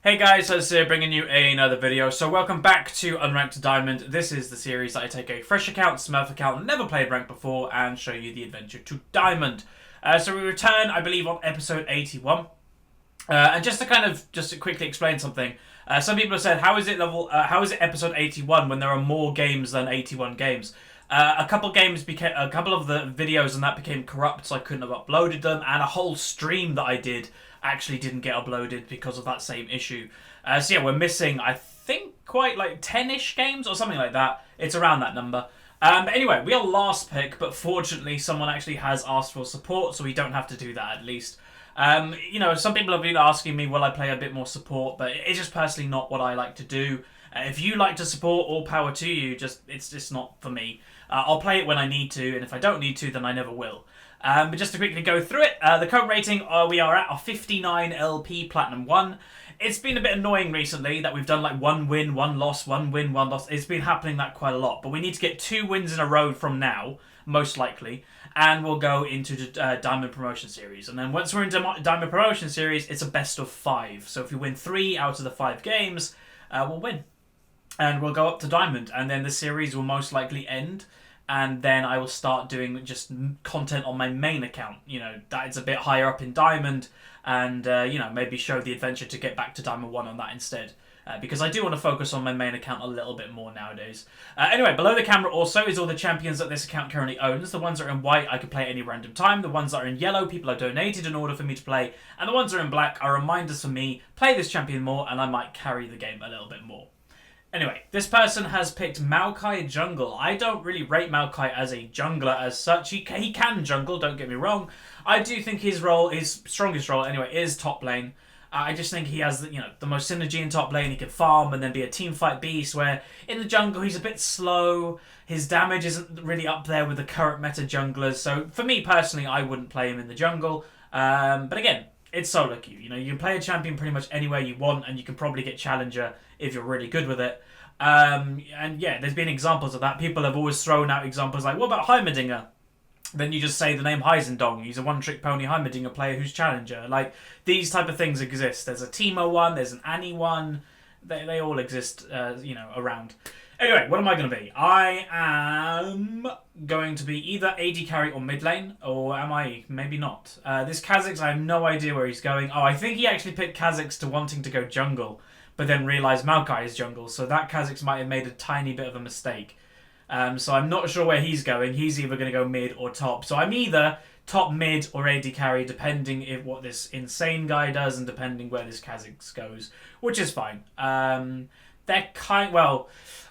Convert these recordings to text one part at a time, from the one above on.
Hey guys, Huzzy bringing you another video. So welcome back to Unranked Diamond. This is the series that I take a fresh account, Smurf account, never played ranked before, and show you the adventure to Diamond. So we return, I believe, on episode 81. And just to quickly explain something, some people have said, how is it episode 81 when there are more games than 81 games? A couple of the videos and that became corrupt, so I couldn't have uploaded them, and a whole stream that I did actually didn't get uploaded because of that same issue. So yeah, we're missing, I think, quite like 10-ish games or something like that. It's around that number. But anyway, we are last pick, but fortunately someone actually has asked for support, so we don't have to do that at least. You know, some people have been asking me, will I play a bit more support, but it's just personally not what I like to do. If you like to support, all power to you, it's just not for me. I'll play it when I need to, and if I don't need to, then I never will. But just to quickly go through it, the current rating, we are at our 59 LP Platinum 1. It's been a bit annoying recently that we've done like 1 win, 1 loss, 1 win, 1 loss. It's been happening that quite a lot, but we need to get 2 wins in a row from now, most likely, and we'll go into the Diamond Promotion Series. And then once we're in Diamond Promotion Series, it's a best of 5. So if we win 3 out of the 5 games, we'll win. And we'll go up to Diamond, and then the series will most likely end. And then I will start doing just content on my main account. You know, that is a bit higher up in Diamond. And, you know, maybe show the adventure to get back to Diamond 1 on that instead. Because I do want to focus on my main account a little bit more nowadays. Anyway, below the camera also is all the champions that this account currently owns. The ones that are in white, I can play at any random time. The ones that are in yellow, people have donated in order for me to play. And the ones that are in black are reminders for me, play this champion more, and I might carry the game a little bit more. Anyway, this person has picked Maokai Jungle. I don't really rate Maokai as a jungler as such. He can jungle, don't get me wrong. I do think his strongest role anyway, is top lane. I just think he has the most synergy in top lane. He can farm and then be a teamfight beast, where in the jungle he's a bit slow. His damage isn't really up there with the current meta junglers. So for me personally, I wouldn't play him in the jungle. But again, it's solo queue. You know, you can play a champion pretty much anywhere you want, and you can probably get challenger if you're really good with it. And yeah, there's been examples of that. People have always thrown out examples like, what about Heimerdinger? Then you just say the name Heisendong. He's a one-trick pony Heimerdinger player who's challenger. Like, these type of things exist. There's a Teemo one, there's an Annie one. They all exist, around. Anyway, what am I going to be? I am going to be either AD carry or mid lane, or am I? Maybe not. This Kha'Zix, I have no idea where he's going. Oh, I think he actually picked Kha'Zix to wanting to go jungle, but then realised Maokai is jungle, so that Kha'Zix might have made a tiny bit of a mistake. So I'm not sure where he's going. He's either going to go mid or top. So I'm either top, mid, or AD carry, depending if what this insane guy does and depending where this Kha'Zix goes, which is fine.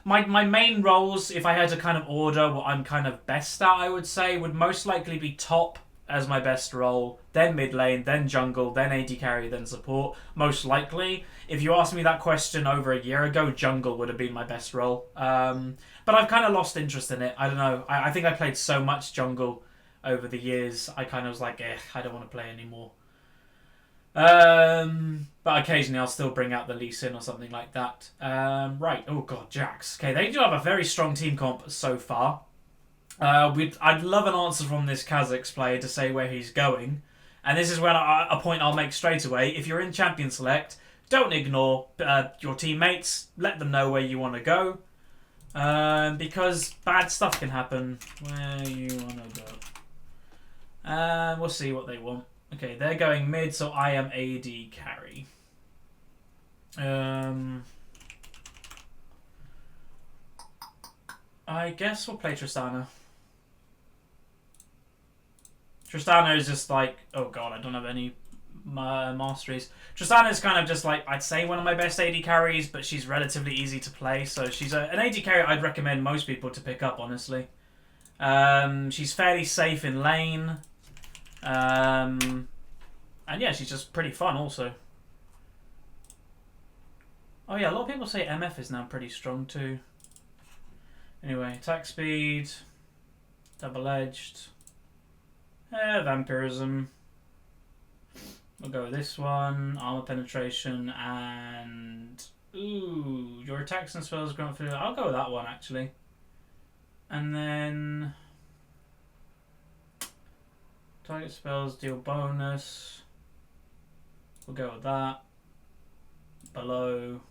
My main roles, if I had to kind of order what I'm kind of best at, I would say, would most likely be top as my best role, then mid lane, then jungle, then AD carry, then support, most likely. If you asked me that question over a year ago, jungle would have been my best role. But I've kind of lost interest in it. I don't know. I think I played so much jungle over the years, I kind of was like, I don't want to play anymore. But occasionally I'll still bring out the Lee Sin or something like that. Right. Oh god, Jax. Okay, they do have a very strong team comp so far. I'd love an answer from this Kha'Zix player to say where he's going. And this is when a point I'll make straight away. If you're in Champion Select, don't ignore your teammates. Let them know where you want to go. Because bad stuff can happen where you want to go. We'll see what they want. Okay, they're going mid, so I am AD carry. I guess we'll play Tristana. Tristana is just like, oh god, I don't have any masteries. Tristana is kind of just like, I'd say one of my best AD carries, but she's relatively easy to play. So she's an AD carry I'd recommend most people to pick up, honestly. She's fairly safe in lane. And yeah, she's just pretty fun also. Oh yeah, a lot of people say MF is now pretty strong too. Anyway, attack speed, double-edged, vampirism. We'll go with this one, armor penetration, and ooh, your attacks and spells grant for. I'll go with that one actually. And then target spells deal bonus. We'll go with that. below,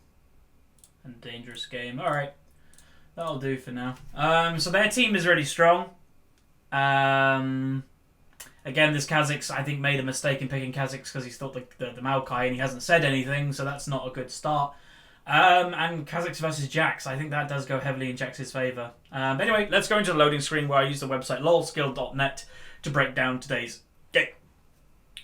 and dangerous game. Alright, that'll do for now. So their team is really strong. Again, this Kha'Zix, I think, made a mistake in picking Kha'Zix because he thought the Maokai and he hasn't said anything, so that's not a good start. And Kha'Zix versus Jax, I think that does go heavily in Jax's favour. But anyway, let's go into the loading screen where I use the website lolskill.net to break down today's game.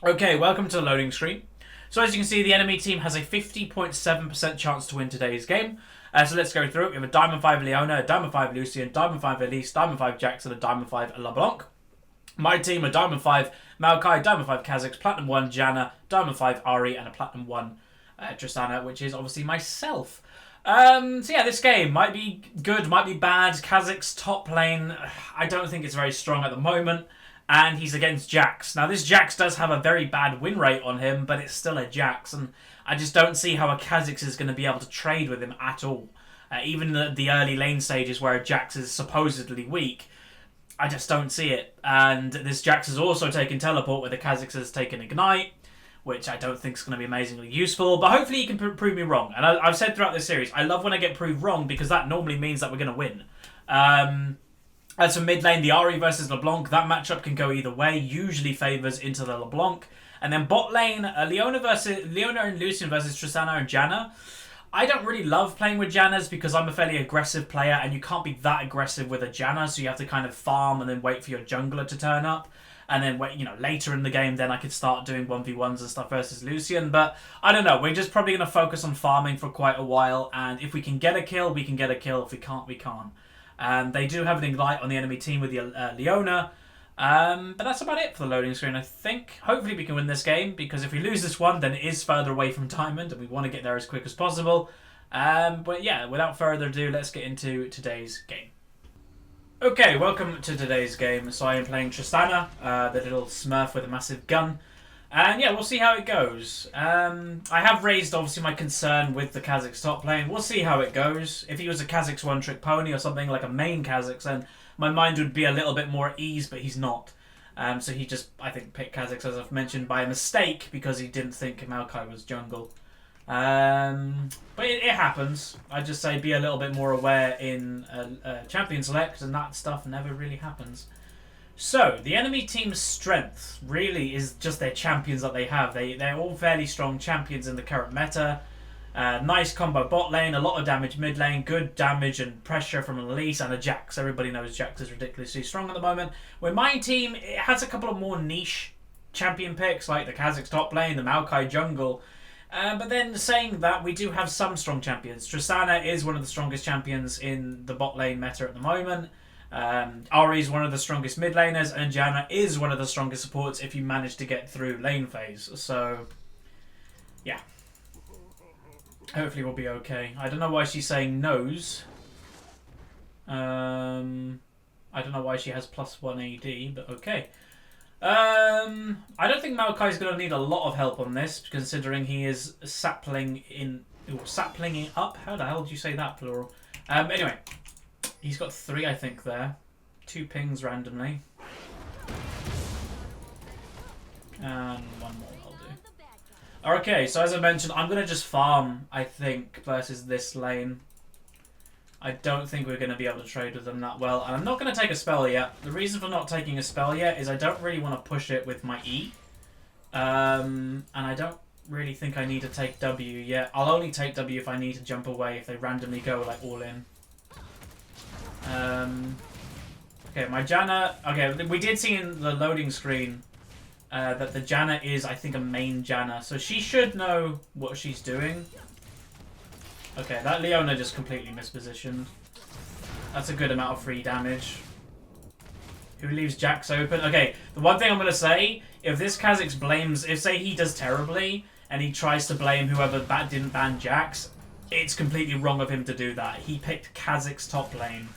Okay, welcome to the loading screen. So as you can see, the enemy team has a 50.7% chance to win today's game. So let's go through it. We have a Diamond 5 Leona, a Diamond 5 Lucian, Diamond 5 Elise, Diamond 5 Jax, and a Diamond 5 LeBlanc. My team are Diamond 5 Maokai, Diamond 5 Kha'Zix, Platinum 1 Janna, Diamond 5 Ahri, and a Platinum 1 Tristana, which is obviously myself. So yeah, this game might be good, might be bad. Kha'Zix top lane, I don't think it's very strong at the moment. And he's against Jax. Now this Jax does have a very bad win rate on him, but it's still a Jax. And I just don't see how a Kha'Zix is going to be able to trade with him at all. Even the early lane stages where a Jax is supposedly weak, I just don't see it. And this Jax has also taken Teleport, where the Kha'Zix has taken Ignite, which I don't think is going to be amazingly useful. But hopefully he can prove me wrong. And I've said throughout this series, I love when I get proved wrong, because that normally means that we're going to win. As for mid lane, the Ahri versus LeBlanc, that matchup can go either way, usually favours into the LeBlanc. And then bot lane, Leona and Lucian versus Tristana and Janna. I don't really love playing with Jannas because I'm a fairly aggressive player, and you can't be that aggressive with a Janna, so you have to kind of farm and then wait for your jungler to turn up. And then wait, later in the game, then I could start doing 1v1s and stuff versus Lucian. But I don't know, we're just probably going to focus on farming for quite a while, and if we can get a kill, we can get a kill. If we can't, we can't. They do have an Ignite on the enemy team with the Leona. But that's about it for the loading screen, I think. Hopefully we can win this game, because if we lose this one, then it is further away from Diamond, and we want to get there as quick as possible. But yeah, without further ado, let's get into today's game. Okay, welcome to today's game. So I am playing Tristana, the little smurf with a massive gun. And yeah, we'll see how it goes. I have raised, obviously, my concern with the Kha'Zix top lane. We'll see how it goes. If he was a Kha'Zix one-trick pony or something like a main Kha'Zix, then my mind would be a little bit more at ease, but he's not. So he just, I think, picked Kha'Zix, as I've mentioned, by mistake, because he didn't think Maokai was jungle. But it happens. I just say be a little bit more aware in champion select, and that stuff never really happens. So, the enemy team's strength really is just their champions that they have. They're all fairly strong champions in the current meta. Nice combo bot lane, a lot of damage mid lane, good damage and pressure from Elise, and a Jax. Everybody knows Jax is ridiculously strong at the moment. Where my team, it has a couple of more niche champion picks, like the Kha'Zix top lane, the Maokai jungle. But then saying that, we do have some strong champions. Tristana is one of the strongest champions in the bot lane meta at the moment. Ahri is one of the strongest mid laners, and Janna is one of the strongest supports if you manage to get through lane phase. So, yeah. Hopefully we'll be okay. I don't know why she's saying nose. I don't know why she has +1 AD, but okay. I don't think Maokai's going to need a lot of help on this, considering he is sapling up. How the hell do you say that, plural? Anyway. He's got 3, I think, there. 2 pings randomly. And 1 more will do. Okay, so as I mentioned, I'm going to just farm, I think, versus this lane. I don't think we're going to be able to trade with them that well. And I'm not going to take a spell yet. The reason for not taking a spell yet is I don't really want to push it with my E. And I don't really think I need to take W yet. I'll only take W if I need to jump away, if they randomly go, like, all in. Okay, my Janna... Okay, we did see in the loading screen that the Janna is, I think, a main Janna. So she should know what she's doing. Okay, that Leona just completely mispositioned. That's a good amount of free damage. Who leaves Jax open? Okay, the one thing I'm going to say, if this Kha'Zix blames... If, say, he does terribly, and he tries to blame whoever didn't ban Jax, it's completely wrong of him to do that. He picked Kha'Zix top lane,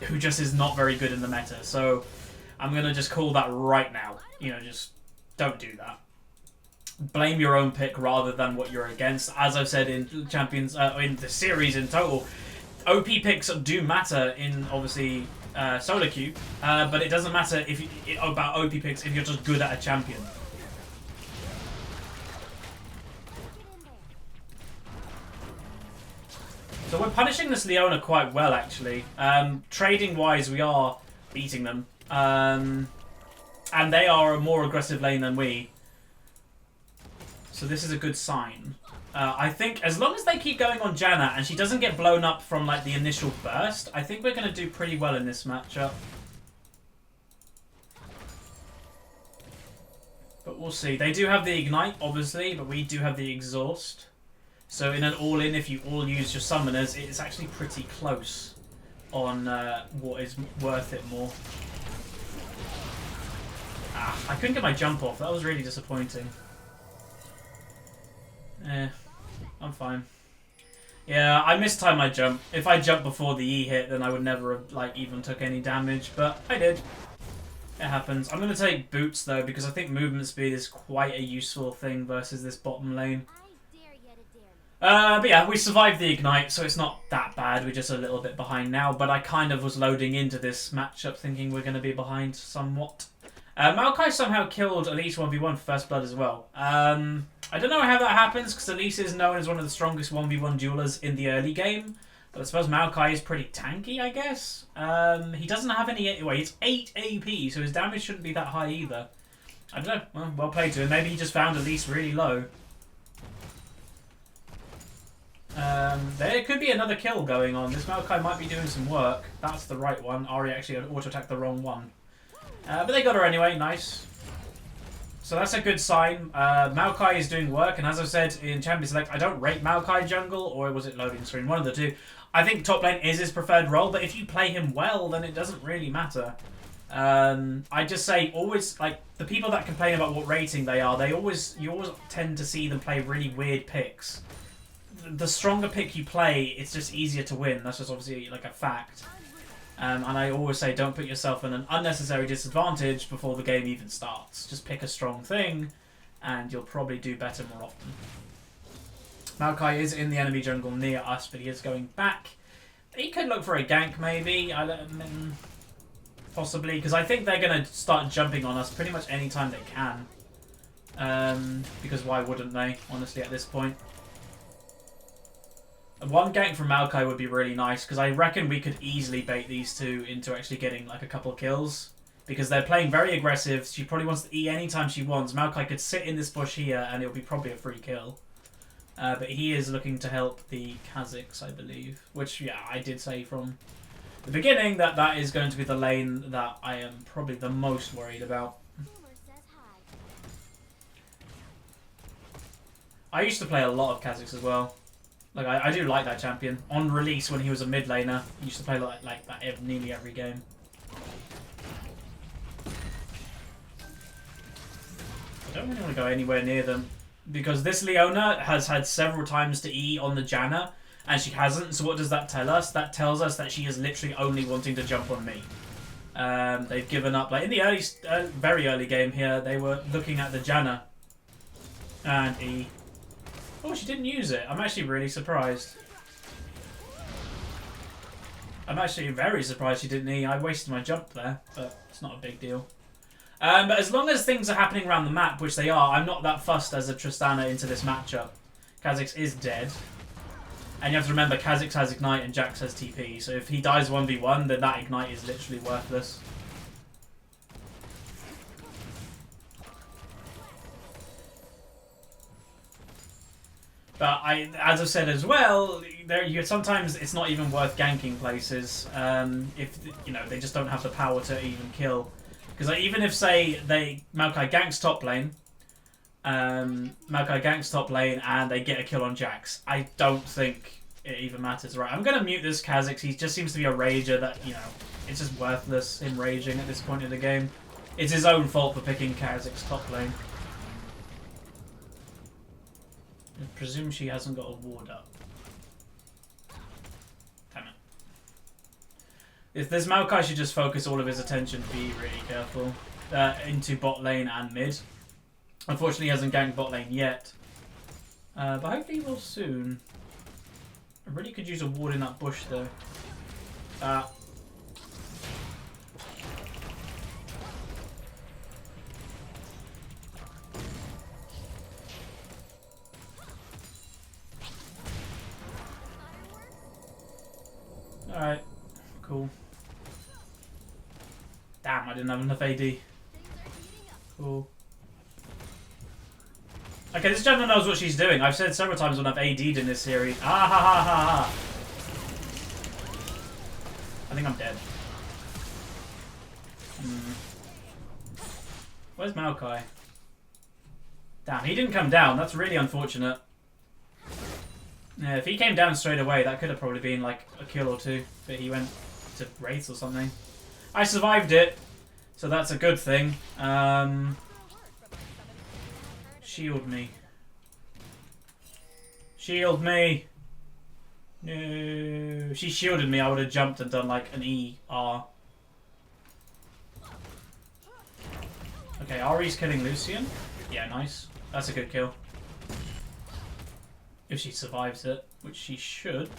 who just is not very good in the meta. So I'm going to just call that right now. Just don't do that. Blame your own pick rather than what you're against. As I've said in Champions, in the series in total, OP picks do matter in, obviously, solo queue, but it doesn't matter about OP picks if you're just good at a champion. So we're punishing this Leona quite well, actually. Trading-wise, we are beating them. And they are a more aggressive lane than we. So this is a good sign. I think as long as they keep going on Janna and she doesn't get blown up from like the initial burst, I think we're going to do pretty well in this matchup. But we'll see. They do have the Ignite, obviously, but we do have the Exhaust. So in an all-in, if you all use your summoners, it's actually pretty close on what is worth it more. Ah, I couldn't get my jump off. That was really disappointing. I'm fine. Yeah, I mistimed my jump. If I jumped before the E hit, then I would never have like even took any damage, but I did. It happens. I'm going to take boots though, because I think movement speed is quite a useful thing versus this bottom lane. But yeah, we survived the Ignite, so it's not that bad. We're just a little bit behind now, but I kind of was loading into this matchup thinking we're going to be behind somewhat. Maokai somehow killed Elise 1v1 for First Blood as well. I don't know how that happens, because Elise is known as one of the strongest 1v1 duelers in the early game. But I suppose Maokai is pretty tanky, I guess. He doesn't have any... Well, he's 8 AP, so his damage shouldn't be that high either. I don't know. Well played to him. Maybe he just found Elise really low. There could be another kill going on. This Maokai might be doing some work. That's the right one. Ari actually auto-attacked the wrong one. But they got her anyway. Nice. So that's a good sign. Maokai is doing work, and as I've said in Champion Select, I don't rate Maokai jungle, or was it loading screen? One of the two. I think top lane is his preferred role, but if you play him well, then it doesn't really matter. I just say always, like, the people that complain about what rating they are, you always tend to see them play really weird picks. The stronger pick you play, it's just easier to win. That's just obviously like a fact. And I always say don't put yourself in an unnecessary disadvantage before the game even starts. Just pick a strong thing and you'll probably do better more often. Maokai is in the enemy jungle near us, but he is going back. He could look for a gank maybe. Possibly, because I think they're going to start jumping on us pretty much any time they can. Because why wouldn't they, honestly, at this point? One gank from Maokai would be really nice, because I reckon we could easily bait these two into actually getting like a couple kills. Because they're playing very aggressive. She probably wants to E anytime she wants. Maokai could sit in this bush here and it'll be probably a free kill. But he is looking to help the Kazakhs, I believe. Which, yeah, I did say from the beginning that that is going to be the lane that I am probably the most worried about. I used to play a lot of Kazakhs as well. Like, I do like that champion. On release, when he was a mid laner, he used to play like that nearly every game. I don't really want to go anywhere near them, because this Leona has had several times to E on the Janna, and she hasn't. So what does that tell us? That tells us that she is literally only wanting to jump on me. They've given up. Like in the very early game here, they were looking at the Janna and E. Oh, she didn't use it. I'm actually really surprised. I'm actually very surprised she didn't E. I wasted my jump there, but it's not a big deal. But as long as things are happening around the map, which they are, I'm not that fussed as a Tristana into this matchup. Kazakhs is dead. And you have to remember, Kazakhs has Ignite and Jax has TP. So if he dies 1v1, then that Ignite is literally worthless. But as I've said as well, sometimes it's not even worth ganking places if they just don't have the power to even kill. Because even if say Maokai ganks top lane, and they get a kill on Jax, I don't think it even matters. Right, I'm gonna mute this Kazakhs. He just seems to be a rager that it's just worthless him raging at this point in the game. It's his own fault for picking Kazakhs top lane. I presume she hasn't got a ward up. Damn it. If this Maokai should just focus all of his attention, be really careful. Into bot lane and mid. Unfortunately, he hasn't ganked bot lane yet. But hopefully he will soon. I really could use a ward in that bush though. Alright, cool. Damn, I didn't have enough AD. Cool. Okay, this gentleman knows what she's doing. I've said several times when I've AD'd in this series. Ah ha ha ha ha! I think I'm dead. Where's Maokai? Damn, he didn't come down. That's really unfortunate. Yeah, if he came down straight away, that could have probably been like a kill or two. But he went to Wraiths or something. I survived it, so that's a good thing. Shield me. Shield me! No. She shielded me, I would have jumped and done like an ER. Okay, Ahri's killing Lucian. Yeah, nice. That's a good kill. If she survives it, which she should.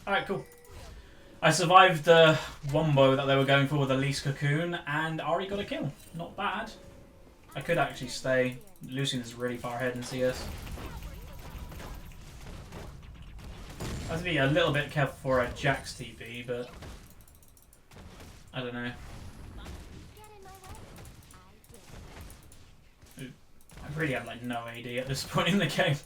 Alright, cool. I survived the wombo that they were going for with Elise Cocoon, and Ahri got a kill. Not bad. I could actually stay. Lucian is really far ahead in CS. I have to be a little bit careful for a Jax TP, but I don't know. Ooh, I really have like no AD at this point in the game.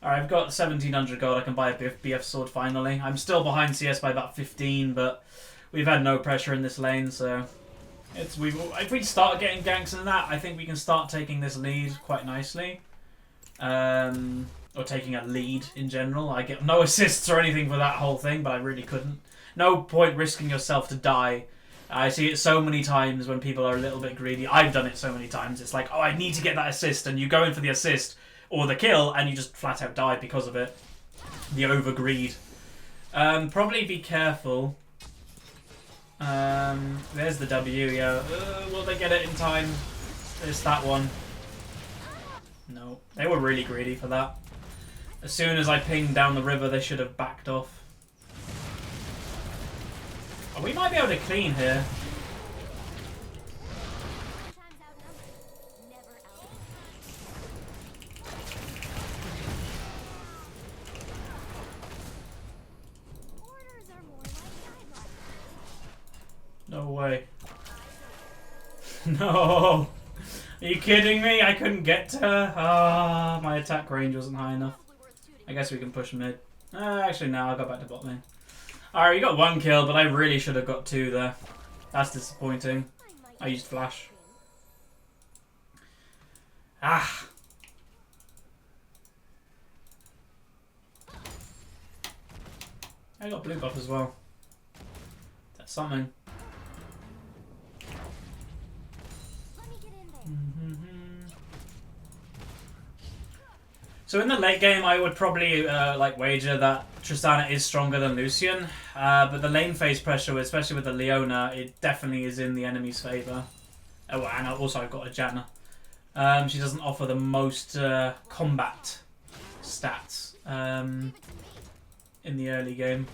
Alright, I've got 1700 gold. I can buy a BF sword finally. I'm still behind CS by about 15, but we've had no pressure in this lane, so if we start getting ganks in that, I think we can start taking this lead quite nicely. Or taking a lead in general. I get no assists or anything for that whole thing, but I really couldn't. No point risking yourself to die. I see it so many times when people are a little bit greedy. I've done it so many times. It's like, oh, I need to get that assist, and you go in for the assist or the kill, and you just flat out die because of it. The over greed. Probably be careful. There's the W, yeah. Will they get it in time? There's that one. No, they were really greedy for that. As soon as I pinged down the river, they should have backed off. Oh, we might be able to clean here. No way. No! Are you kidding me? I couldn't get to her. Ah, my attack range wasn't high enough. I guess we can push mid. Actually, no, I'll go back to bot lane. Alright, you got one kill, but I really should have got two there. That's disappointing. I used flash. Ah! I got blue buff as well. That's something. So in the late game, I would probably like wager that Tristana is stronger than Lucian, but the lane phase pressure, especially with the Leona, it definitely is in the enemy's favour. Oh, and also I've got a Janna. She doesn't offer the most combat stats in the early game.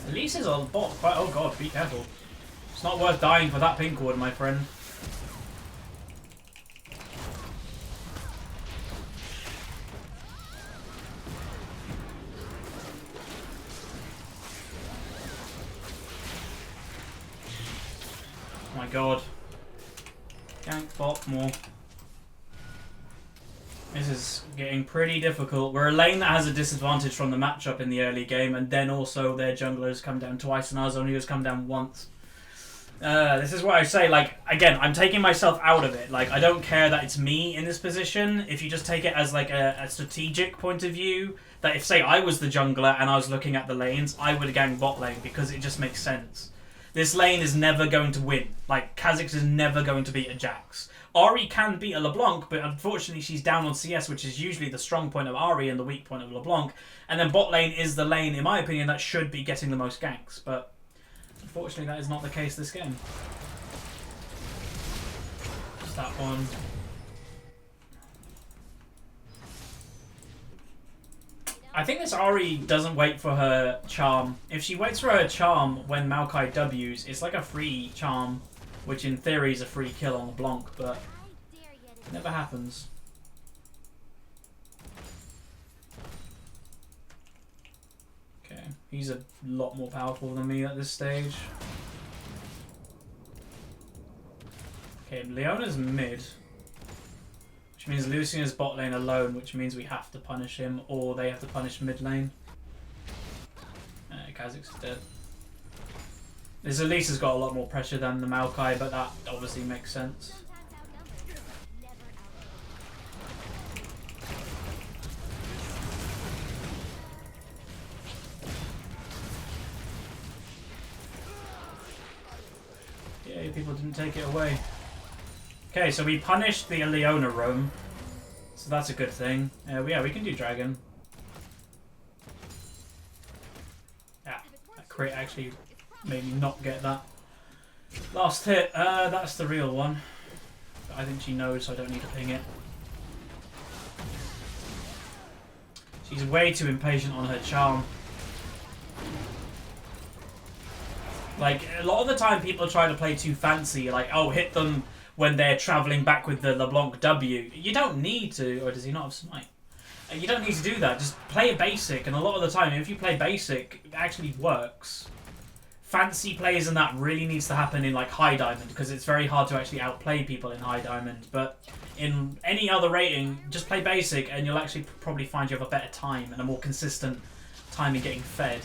Elise is on bot. Oh god, be careful. It's not worth dying for that pink ward, my friend. Oh my god. Gank bot more. This is getting pretty difficult. We're a lane that has a disadvantage from the matchup in the early game, and then also their junglers come down twice and ours only has come down once. This is why I say, like, again, I'm taking myself out of it. Like, I don't care that it's me in this position. If you just take it as, like, a strategic point of view, that if, say, I was the jungler and I was looking at the lanes, I would gang bot lane because it just makes sense. This lane is never going to win. Like, Kha'Zix is never going to beat a Jax. Ahri can beat a LeBlanc, but unfortunately she's down on CS, which is usually the strong point of Ahri and the weak point of LeBlanc. And then bot lane is the lane, in my opinion, that should be getting the most ganks. But unfortunately, that is not the case this game. Just that one. I think this Ahri doesn't wait for her charm. If she waits for her charm when Maokai W's, it's like a free charm, which in theory is a free kill on LeBlanc, but it never happens. He's a lot more powerful than me at this stage. Okay, Leona's mid. Which means Lucian is bot lane alone, which means we have to punish him, or they have to punish mid lane. Kha'Zix is dead. This Elise has got a lot more pressure than the Maokai, but that obviously makes sense. Yay, people didn't take it away. Okay, so we punished the Leona roam, so that's a good thing. Yeah, we can do dragon. Yeah, that crit actually made me not get that last hit. That's the real one. But I think she knows, so I don't need to ping it. She's way too impatient on her charm. Like, a lot of the time people try to play too fancy, like, oh, hit them when they're travelling back with the LeBlanc W. You don't need to, or does he not have smite? You don't need to do that, just play basic, and a lot of the time, if you play basic, it actually works. Fancy plays and that really needs to happen in like high diamond, because it's very hard to actually outplay people in high diamond, but in any other rating, just play basic and you'll actually probably find you have a better time and a more consistent time in getting fed.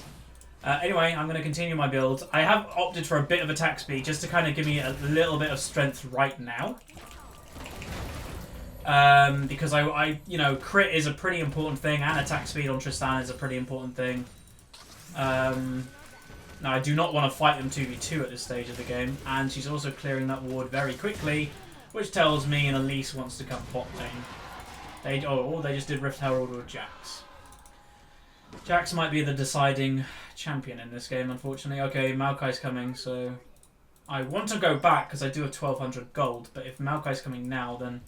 Anyway, I'm going to continue my build. I have opted for a bit of attack speed just to kind of give me a little bit of strength right now. Because you know, crit is a pretty important thing, and attack speed on Tristana is a pretty important thing. Now, I do not want to fight them 2v2 at this stage of the game, and she's also clearing that ward very quickly, which tells me an Elise wants to come bot lane. They just did Rift Herald with Jax. Jax might be the deciding champion in this game, unfortunately. Okay, Maokai's coming, so I want to go back because I do have 1200 gold, but if Maokai's coming now, then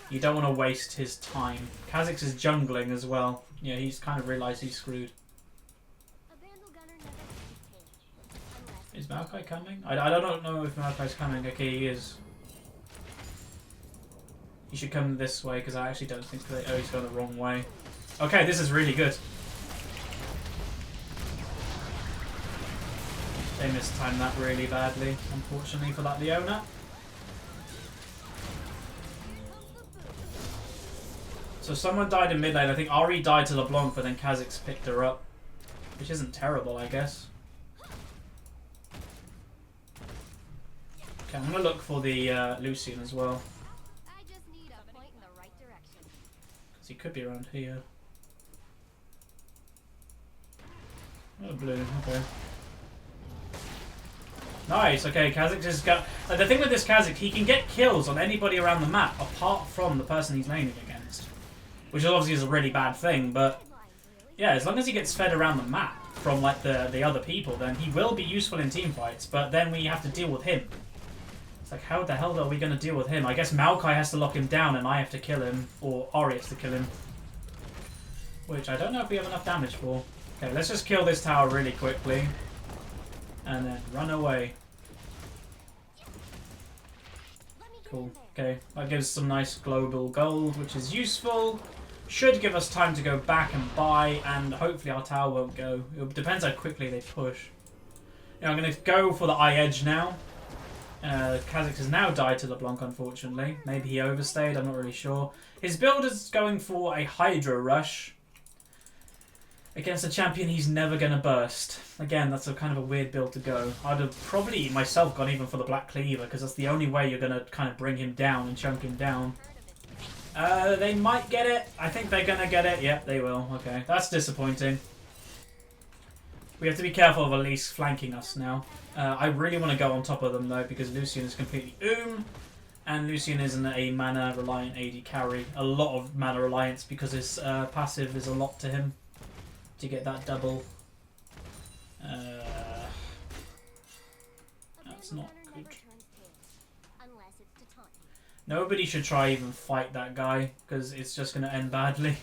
you don't want to waste his time. Kha'Zix is jungling as well. Yeah, he's kind of realised he's screwed. Is Maokai coming? I don't know if Maokai's coming. Okay, he is. He should come this way because I actually don't think they... Oh, he's gone the wrong way. Okay, this is really good. They mistimed that really badly, unfortunately, for that Leona. So someone died in mid lane. I think Ari died to LeBlanc, but then Kha'Zix picked her up. Which isn't terrible, I guess. Okay, I'm going to look for the Lucian as well. Because he could be around here. Oh, blue, okay. Nice, okay, Kha'Zix has got... the thing with this Kha'Zix, he can get kills on anybody around the map, apart from the person he's laning against. Which obviously is a really bad thing, but... yeah, as long as he gets fed around the map from, like, the other people, then he will be useful in teamfights, but then we have to deal with him. It's like, how the hell are we going to deal with him? I guess Maokai has to lock him down and I have to kill him, or Ori has to kill him. Which I don't know if we have enough damage for. Okay, let's just kill this tower really quickly. And then run away. Cool. Okay, that gives some nice global gold, which is useful. Should give us time to go back and buy, and hopefully our tower won't go. It depends how quickly they push. Yeah, I'm going to go for the eye edge now. Kha'Zix has now died to LeBlanc, unfortunately. Maybe he overstayed, I'm not really sure. His build is going for a Hydra Rush. Against a champion he's never going to burst. Again, that's a kind of a weird build to go. I'd have probably myself gone even for the Black Cleaver, because that's the only way you're going to kind of bring him down and chunk him down. They might get it. I think they're going to get it. Yep, they will. Okay, that's disappointing. We have to be careful of Elise flanking us now. I really want to go on top of them, though, because Lucian is completely and Lucian isn't a mana-reliant AD carry. A lot of mana reliance, because his passive is a lot to him. To get that double. That's not good. Nobody should try even fight that guy, because it's just going to end badly.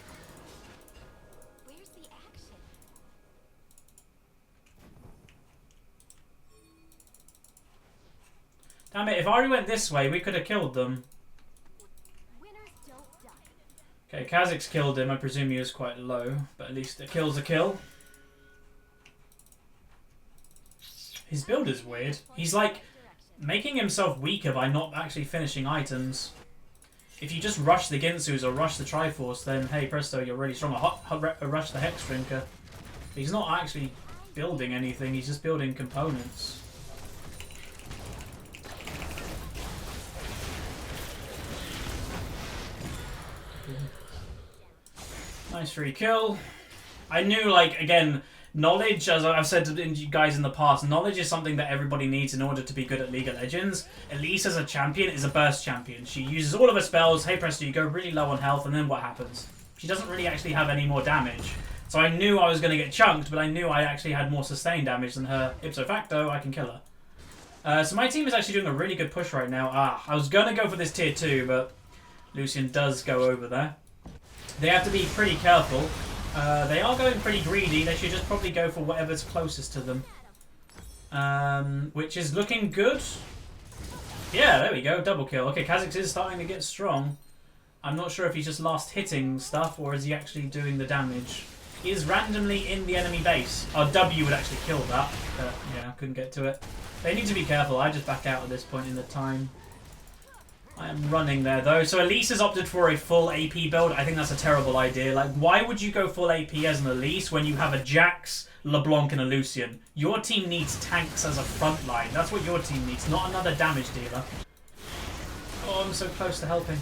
Damn it, if Ari went this way, we could have killed them. Okay, Kha'Zix killed him. I presume he was quite low, but at least a kill's a kill. His build is weird. He's like making himself weaker by not actually finishing items. If you just rush the Ginsus or rush the Triforce, then hey presto, you're really strong. Rush the Hex Drinker. He's not actually building anything, he's just building components. Nice free kill. I knew, like, again, knowledge, as I've said to you guys in the past, knowledge is something that everybody needs in order to be good at League of Legends. Elise as a champion is a burst champion. She uses all of her spells, hey presto, you go really low on health, and then what happens? She doesn't really actually have any more damage. So I knew I was going to get chunked, but I knew I actually had more sustained damage than her. Ipso facto, I can kill her. So my team is actually doing a really good push right now. I was going to go for this tier 2, but Lucian does go over there. They have to be pretty careful. They are going pretty greedy. They should just probably go for whatever's closest to them. Which is looking good. Yeah, there we go. Double kill. Okay, Kha'Zix is starting to get strong. I'm not sure if he's just last hitting stuff or is he actually doing the damage. He is randomly in the enemy base. Our W would actually kill that. But yeah, couldn't get to it. They need to be careful. I just back out at this point in the time. I am running there though. So Elise has opted for a full AP build. I think that's a terrible idea. Like, why would you go full AP as an Elise when you have a Jax, LeBlanc, and a Lucian? Your team needs tanks as a front line. That's what your team needs, not another damage dealer. Oh, I'm so close to helping.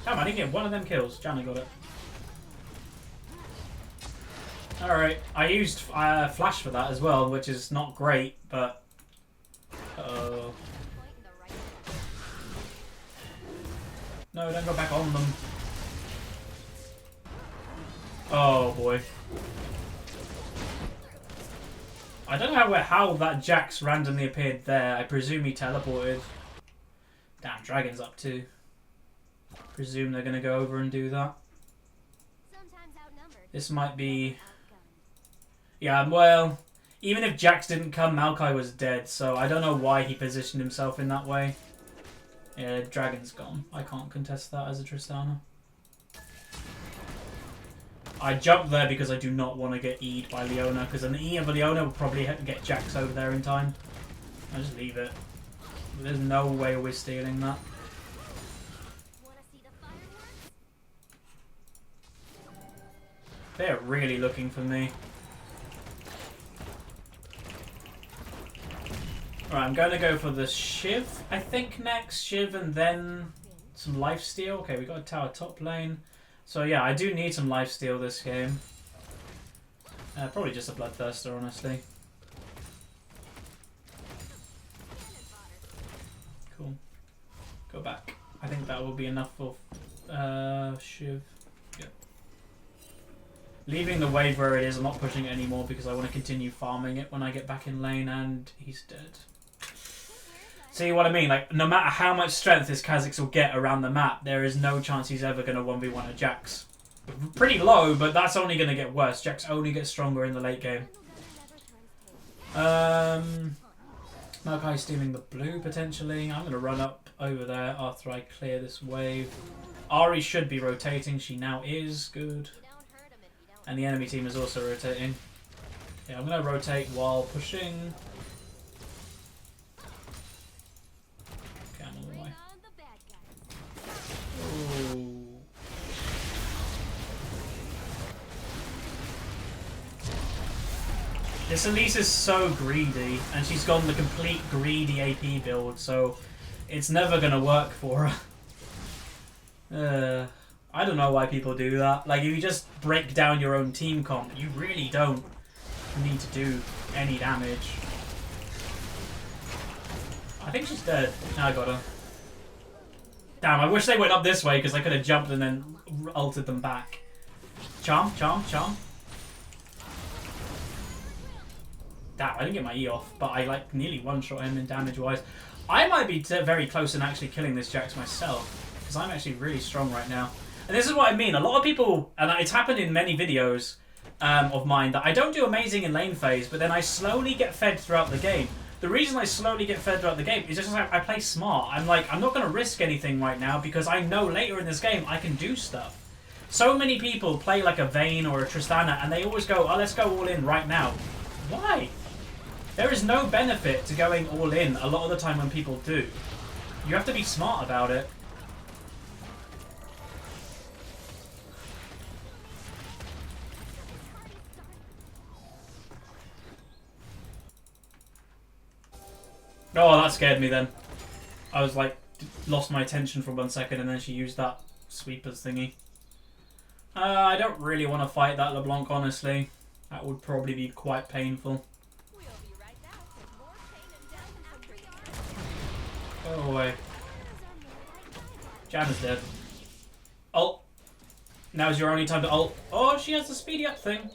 Damn, I didn't get one of them kills. Janna got it. Alright, I used Flash for that as well, which is not great, but... Uh-oh. No, don't go back on them. Oh boy. I don't know how that Jax randomly appeared there. I presume he teleported. Damn, Dragon's up too. Presume they're going to go over and do that. This might be... Yeah, well... Even if Jax didn't come, Maokai was dead, so I don't know why he positioned himself in that way. Yeah, Dragon's gone. I can't contest that as a Tristana. I jumped there because I do not want to get E'd by Leona, because an E of a Leona will probably get Jax over there in time. I just leave it. There's no way we're stealing that. They're really looking for me. Alright, I'm going to go for the Shiv, I think, next. Shiv and then some lifesteal. Okay, we got a tower top lane. So yeah, I do need some lifesteal this game. Probably just a Bloodthirster, honestly. Cool. Go back. I think that will be enough for Shiv. Yeah. Leaving the wave where it is, I'm not pushing it anymore because I want to continue farming it when I get back in lane, and he's dead. See what I mean? Like, no matter how much strength this Kha'Zix will get around the map, there is no chance he's ever going to 1v1 a Jax. Pretty low, but that's only going to get worse. Jax only gets stronger in the late game. Maokai stealing the blue, potentially. I'm going to run up over there after I clear this wave. Ahri should be rotating. She now is. Good. And the enemy team is also rotating. Yeah, I'm going to rotate while pushing. Okay, I'm on the way. Ooh. This Elise is so greedy, and she's gone the complete greedy AP build, so it's never going to work for her. I don't know why people do that. Like, if you just break down your own team comp, you really don't need to do any damage. I think she's dead. I got her. Damn, I wish they went up this way because I could have jumped and then ulted them back. Charm, charm, charm. Damn, I didn't get my E off, but I like nearly one-shot him in damage-wise. I might be very close in actually killing this Jax myself because I'm actually really strong right now. And this is what I mean. A lot of people, and it's happened in many videos of mine, that I don't do amazing in lane phase, but then I slowly get fed throughout the game. The reason I slowly get fed throughout the game is just I play smart. I'm like, I'm not going to risk anything right now because I know later in this game I can do stuff. So many people play like a Vayne or a Tristana and they always go, oh, let's go all in right now. Why? There is no benefit to going all in a lot of the time when people do. You have to be smart about it. Oh, that scared me then. I was like, lost my attention for 1 second and then she used that sweepers thingy. I don't really want to fight that LeBlanc, honestly. That would probably be quite painful. Go away. Jan is dead. Ult. Now's your only time to ult. Oh, she has the speedy up thing.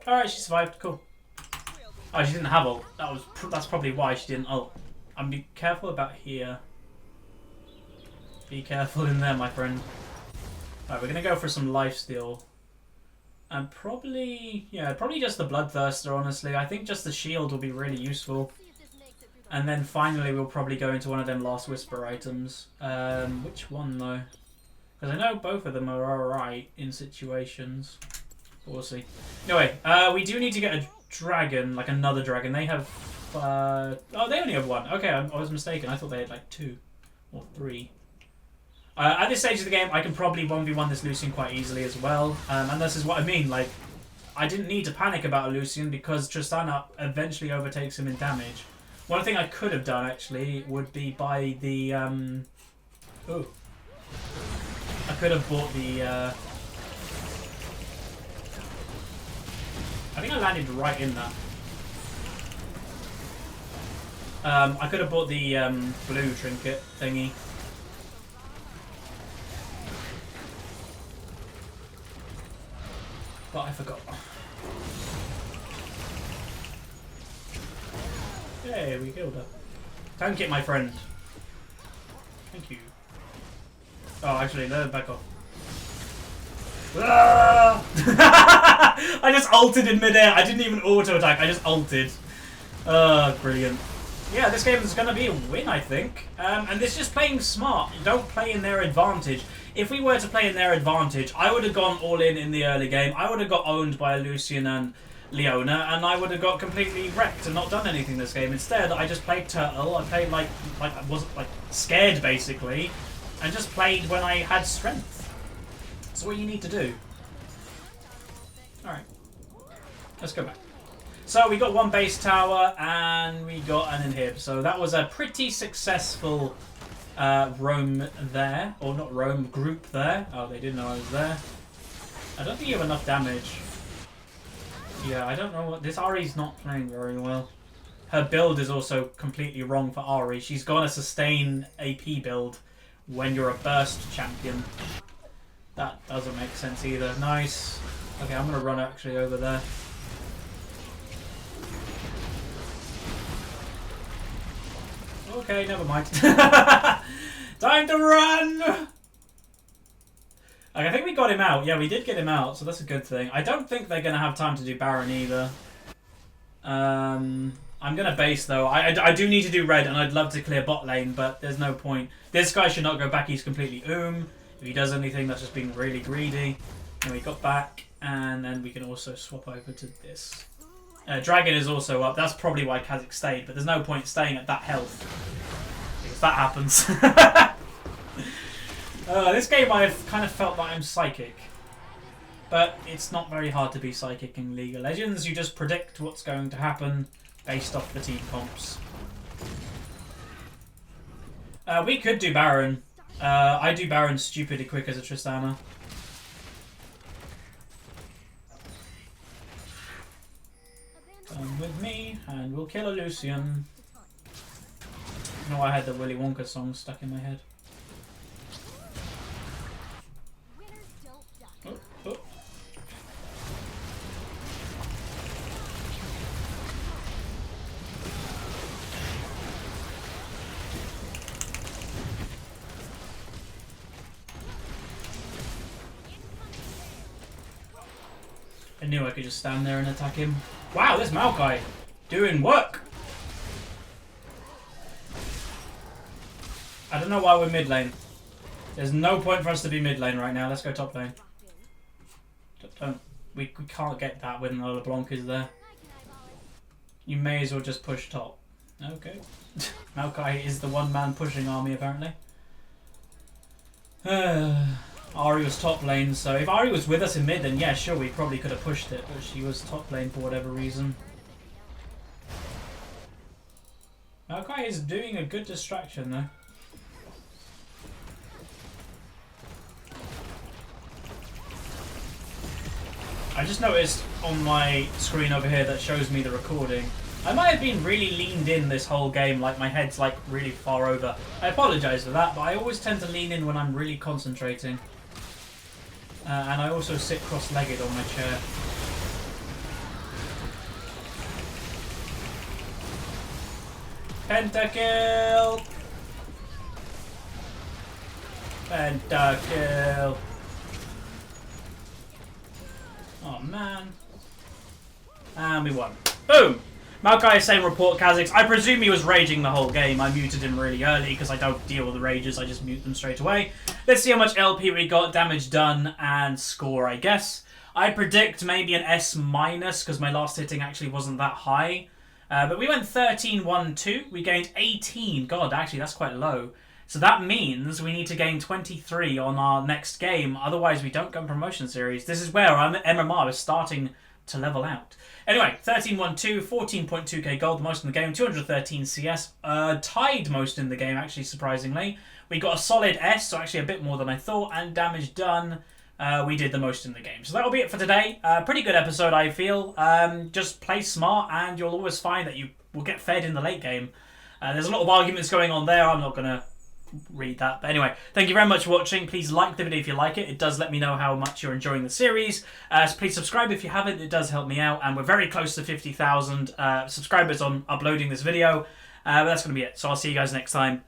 Alright, she survived. Cool. Oh, she didn't have ult. That's probably why she didn't ult. And be careful about here. Be careful in there, my friend. Alright, we're going to go for some lifesteal. And probably, yeah, probably just the Bloodthirster, honestly. I think just the shield will be really useful. And then finally we'll probably go into one of them Last Whisper items. Which one, though? Because I know both of them are alright in situations. But we'll see. Anyway, we do need to get a dragon, like another dragon. They have... oh, they only have one. Okay, I was mistaken. I thought they had like 2 or 3. At this stage of the game, I can probably 1v1 this Lucian quite easily as well. And this is what I mean, like, I didn't need to panic about a Lucian because Tristana eventually overtakes him in damage. One thing I could have done, actually, would be buy the, ooh. I could have bought the, I think I landed right in that. I could have bought the, blue trinket thingy. But I forgot. Hey, we killed her. Tank it, my friend. Thank you. Oh, actually, let it back off. Ah! I just ulted in midair. I didn't even auto attack. I just ulted. Brilliant. Yeah, this game is going to be a win, I think. And it's just playing smart. You don't play in their advantage. If we were to play in their advantage, I would have gone all in the early game. I would have got owned by Lucian and Leona, and I would have got completely wrecked and not done anything this game. Instead, I just played Turtle. I played like I wasn't like scared basically, and just played when I had strength. That's what you need to do. All right, let's go back. So we got one base tower and we got an inhib. So that was a pretty successful roam there, or not roam, group there. Oh, they didn't know I was there. I don't think you have enough damage. Yeah, I don't know what... This Ahri's not playing very well. Her build is also completely wrong for Ahri. She's got a sustain AP build when you're a burst champion. That doesn't make sense either. Nice. Okay, I'm going to run actually over there. Okay, never mind. Time to run! Like, I think we got him out. Yeah, we did get him out, so that's a good thing. I don't think they're going to have time to do Baron either. I'm going to base, though. I do need to do red, and I'd love to clear bot lane, but there's no point. This guy should not go back. He's completely If he does anything, that's just being really greedy. And we got back, and then we can also swap over to this. Dragon is also up. That's probably why Kha'Zix stayed, but there's no point staying at that health. If that happens. This game I've kind of felt that I'm psychic. But it's not very hard to be psychic in League of Legends. You just predict what's going to happen based off the team comps. We could do Baron. I do Baron stupidly quick as a Tristana. Come with me and we'll kill a Lucian. No, I had the Willy Wonka song stuck in my head. Oh, oh. I knew I could just stand there and attack him. Wow, this Maokai doing work. I don't know why we're mid lane. There's no point for us to be mid lane right now. Let's go top lane. We can't get that when the LeBlanc is there. You may as well just push top. Okay. Maokai is the one man pushing army apparently. Ahri was top lane, so if Ahri was with us in mid, then yeah, sure, we probably could have pushed it, but she was top lane for whatever reason. Maokai is doing a good distraction though. I just noticed on my screen over here that shows me the recording. I might have been really leaned in this whole game, like my head's like really far over. I apologise for that, but I always tend to lean in when I'm really concentrating. And I also sit cross-legged on my chair. Pentakill! Pentakill! Oh man. And we won. Boom! Maokai is saying report Kha'Zix. I presume he was raging the whole game. I muted him really early because I don't deal with the rages. I just mute them straight away. Let's see how much LP we got, damage done, and score, I guess. I predict maybe an S- because my last hitting actually wasn't that high. But we went 13-1-2. We gained 18. God, actually, that's quite low. So that means we need to gain 23 on our next game. Otherwise, we don't go in promotion series. This is where our MMR is starting to level out. Anyway, 13-1-2, 14.2k gold, most in the game, 213 CS, tied most in the game, actually, surprisingly. We got a solid S, so actually a bit more than I thought, and damage done, we did the most in the game. So that'll be it for today. Pretty good episode, I feel. Just play smart, and you'll always find that you will get fed in the late game. There's a lot of arguments going on there. I'm not going to read that. But anyway, thank you very much for watching. Please like the video if you like it. It does let me know how much you're enjoying the series. So please subscribe if you haven't. It does help me out. And we're very close to 50,000 subscribers on uploading this video. But that's going to be it. So I'll see you guys next time.